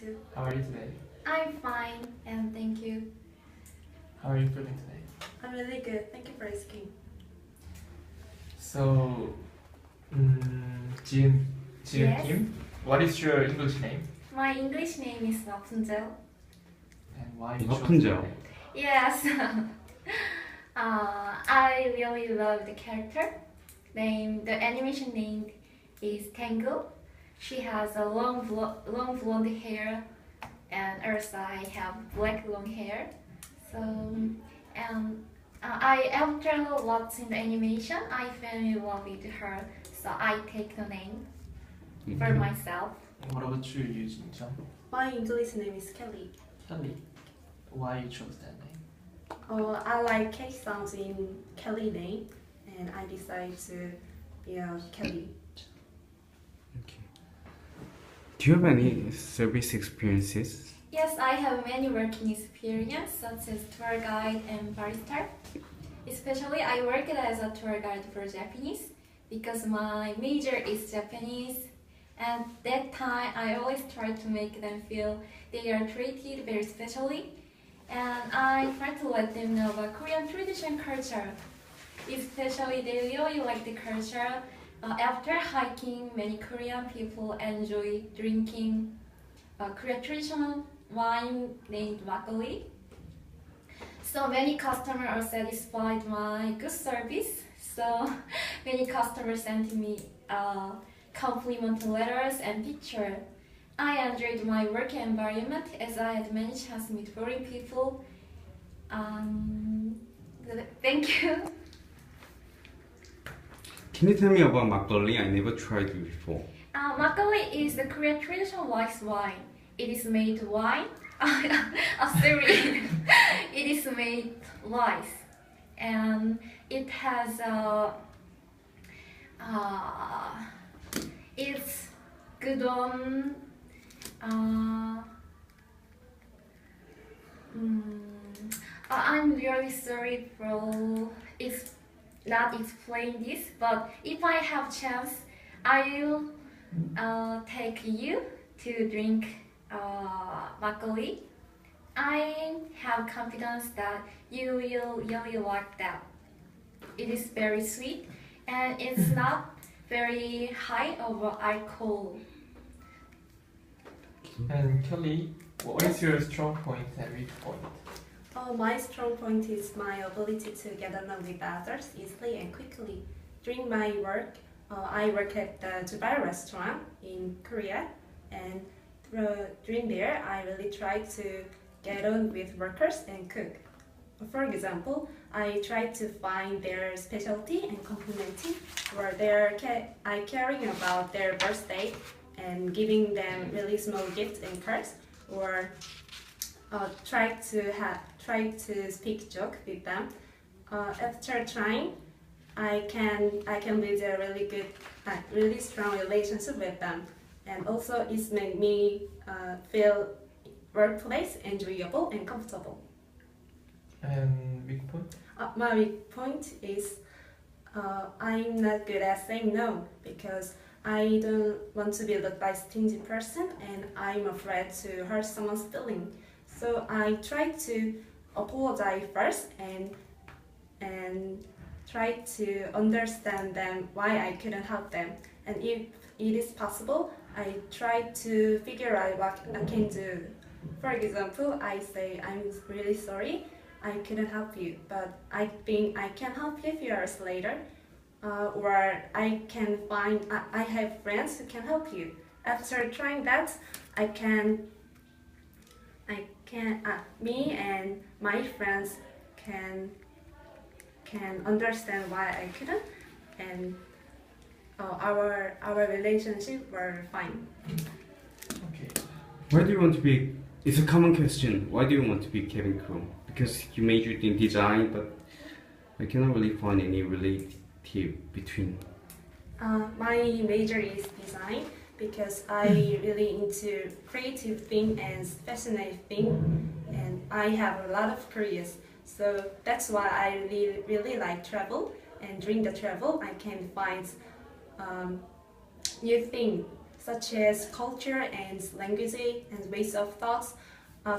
too. How are you today? I'm fine, and thank you. How are you feeling today? I'm really good. Thank you for asking. So, Jin Yes. Kim, what is your English name? My English name is Rapunzel. And why you chose Rapunzel. that name? Yes. I really love the character. The animation name is Tango. She has a long blonde hair, and also I have black long hair. So, after watching the animation, I fell in love with her. So I take the name for myself. And what about you, Eugene Chung? My English name is Kelly. Kelly. Why you chose that name? I like K sounds in Kelly name, and I decided to be Kelly. Okay. Do you have any service experiences? Yes, I have many working experience such as tour guide and barista. Especially I worked as a tour guide for Japanese because my major is Japanese. And that time I always try to make them feel they are treated very specially. And I try to let them know about Korean tradition culture. Especially they really like the culture. After hiking, many Korean people enjoy drinking Korean traditional wine named makgeolli. So many customers are satisfied my good service. So many customers sent me compliment letters and picture. I enjoyed my work environment as I had many chance to meet foreign people. Thank you. Can you tell me about makgeolli? I never tried it before. Makgeolli is the Korean traditional rice wine. It is made wine. Sorry. It is made rice, and it has it's good on. I'm really sorry for not explain this, but if I have chance, I will take you to drink makgeolli. I have confidence that you will really like that. It is very sweet and it's not very high of alcohol. And Kelly, what is your strong point and weak point? My strong point is my ability to get along with others easily and quickly. During my work, I work at the Dubai restaurant in Korea, and during there, I really try to get on with workers and cook. For example, I try to find their specialty and complimenting, or I caring about their birthday and giving them really small gifts and cards, or try to speak joke with them. After trying, I can build a really strong relationship with them, and also it's made me feel workplace enjoyable and comfortable. And weak point? My weak point is I'm not good at saying no because I don't want to be looked by a stingy person and I'm afraid to hurt someone's feeling. So I try to apologize first and try to understand them why I couldn't help them. And if it is possible, I try to figure out what I can do. For example, I say, I'm really sorry, I couldn't help you, but I think I can help you a few hours later. Or I can find, I have friends who can help you. After trying that, me and my friends can understand why I couldn't, and our relationship were fine. Okay. Why do you want to be? It's a common question. Why do you want to be cabin crew? Because you majored in design, but I cannot really find any relative between. My major is design because I really into creative thing and passionate thing, and I have a lot of careers. So that's why I really like travel, and during the travel I can find new thing such as culture and language and ways of thoughts.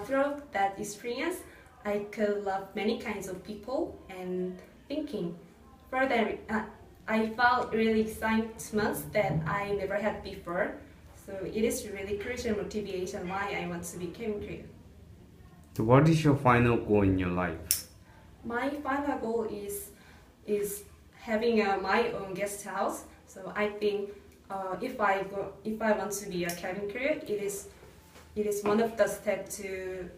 Through that experience, I could love many kinds of people and thinking. Further, I felt really excitement that I never had before. So it is really crucial motivation why I want to be cabin crew. So what is your final goal in your life? My final goal is having my own guest house. So I think if I want to be a cabin crew, it is one of the steps to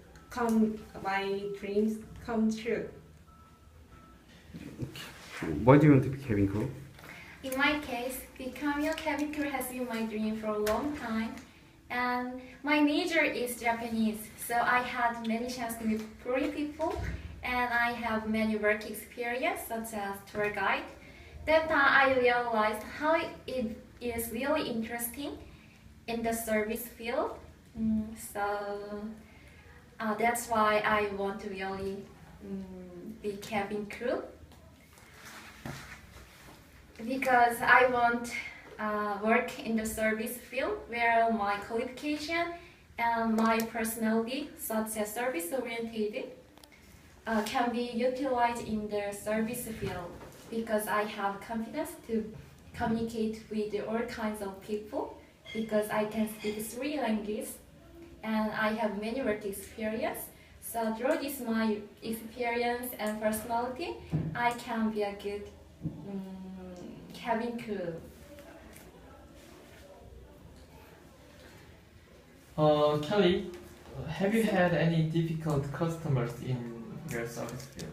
my dreams come true. Why do you want to be cabin crew? In my case, becoming a cabin crew has been my dream for a long time. And my major is Japanese, so I had many chances to meet foreign people, and I have many work experience, such as tour guide. That time I realized how it is really interesting in the service field. That's why I want to really be cabin crew, because I want work in the service field where my qualification and my personality, such as service oriented, can be utilized in the service field, because I have confidence to communicate with all kinds of people, because I can speak 3 languages and I have many work experience. So through this my experience and personality, I can be a good cabin crew. Kelly, have you had any difficult customers in your service field?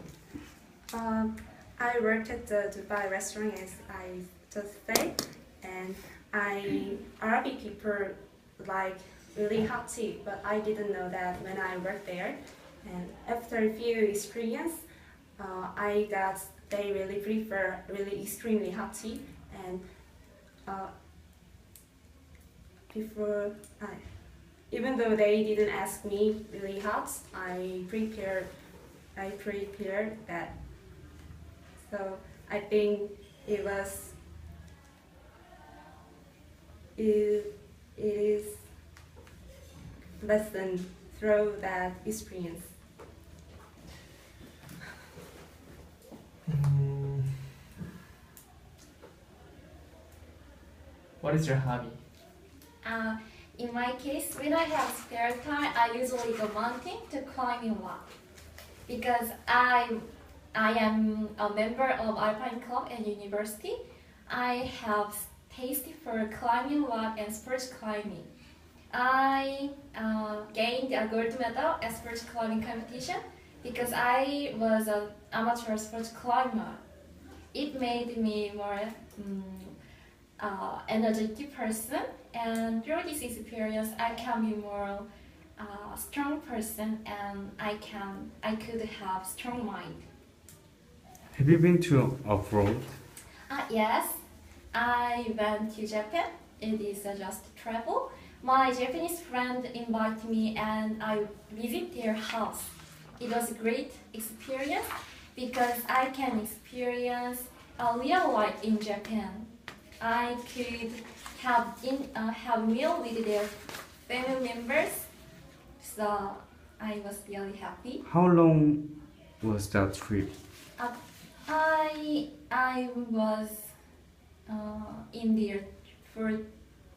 I worked at the Dubai restaurant, as I just said, and Arabic people like really hot tea, but I didn't know that when I worked there. And after a few experience, I got they really prefer really extremely hot tea, and before even though they didn't ask me really hot, I prepared that. So I think it is lesson through that experience. What is your hobby? In my case, when I have spare time, I usually go mountain to climbing rock, because I am a member of Alpine Club at university. I have taste for climbing rock and sports climbing. I gained a gold medal at sports climbing competition because I was an amateur sports climber. It made me more energetic person, and through this experience, I can be more strong person, and I could have strong mind. Have you been to abroad? Yes, I went to Japan. It is just travel. My Japanese friend invited me and I visit their house. It was a great experience because I can experience a real life in Japan. I could have meal with their family members, so I was really happy. How long was that trip? I was in there for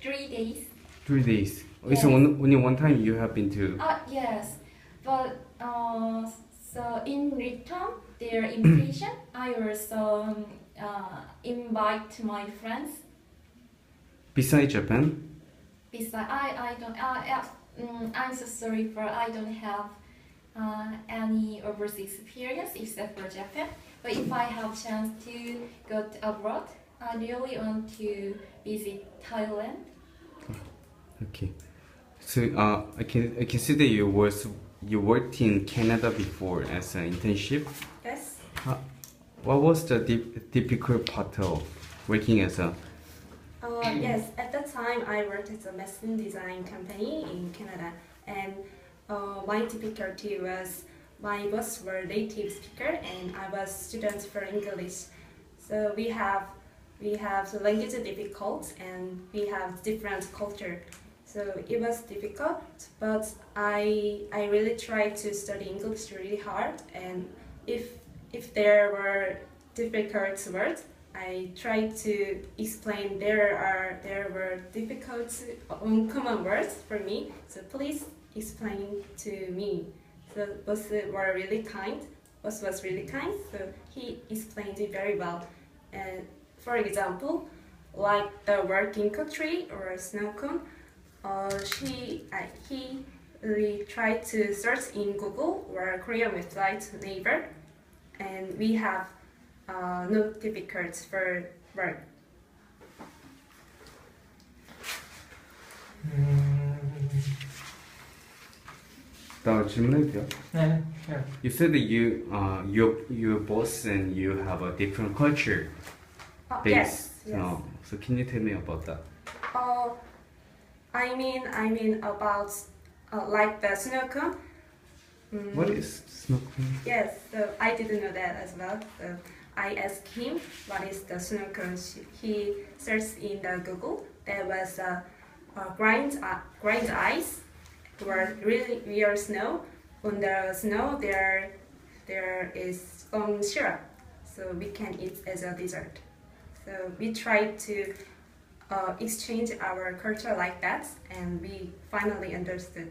3 days. 3 days. Yes. So only one time you have been to. Yes, but so in return their invitation, I also invite my friends. Besides Japan? Besides, I don't. I'm so sorry for I don't have any overseas experience except for Japan. But if I have chance to go abroad, I really want to visit Thailand. Okay. So I can see that you worked in Canada before as an internship. Yes. What was the difficult part of working as a? Yes, at that time I worked at a machine design company in Canada, and my difficulty was my boss were native speaker and I was student for English, so we have we have the language difficult and we have different culture. So it was difficult, but I really tried to study English really hard, and if there were difficult words, I tried to explain there were difficult uncommon words for me. So please explain to me. So boss were really kind. Boss was really kind. So he explained it very well. And for example, like the word ginkgo or snow cone, he really tried to search in Google or Korean website Naver, and we have no difficulties for word. 나 질문해도 돼요? 네, sure. You said that your boss and you have a different culture base. Yes. So can you tell me about that? I mean about like the snow cone. What is snow cone? Yes, so I didn't know that as well. So I asked him what is the snow cone. He searched in the Google. There was grind ice, or really real snow. On the snow there is some syrup, so we can eat as a dessert. So we tried to exchange our culture like that, and we finally understood.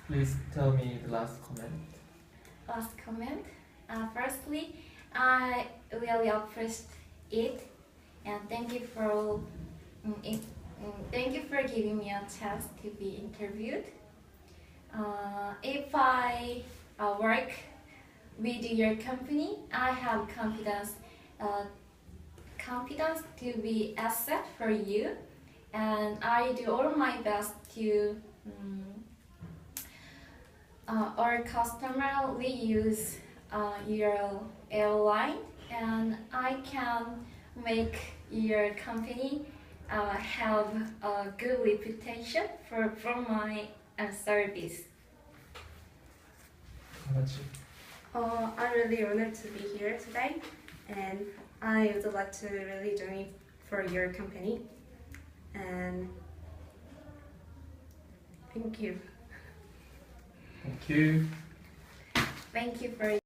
Please tell me the last comment. Last comment. Firstly, I really appreciate it, and thank you for giving me a chance to be interviewed. If I work with your company, I have confidence to be asset for you, and I do all my best to our customer we use your airline, and I can make your company have a good reputation for my service. How about you? I'm really honored to be here today, and I would like to really join for your company. And thank you. Thank you. Thank you for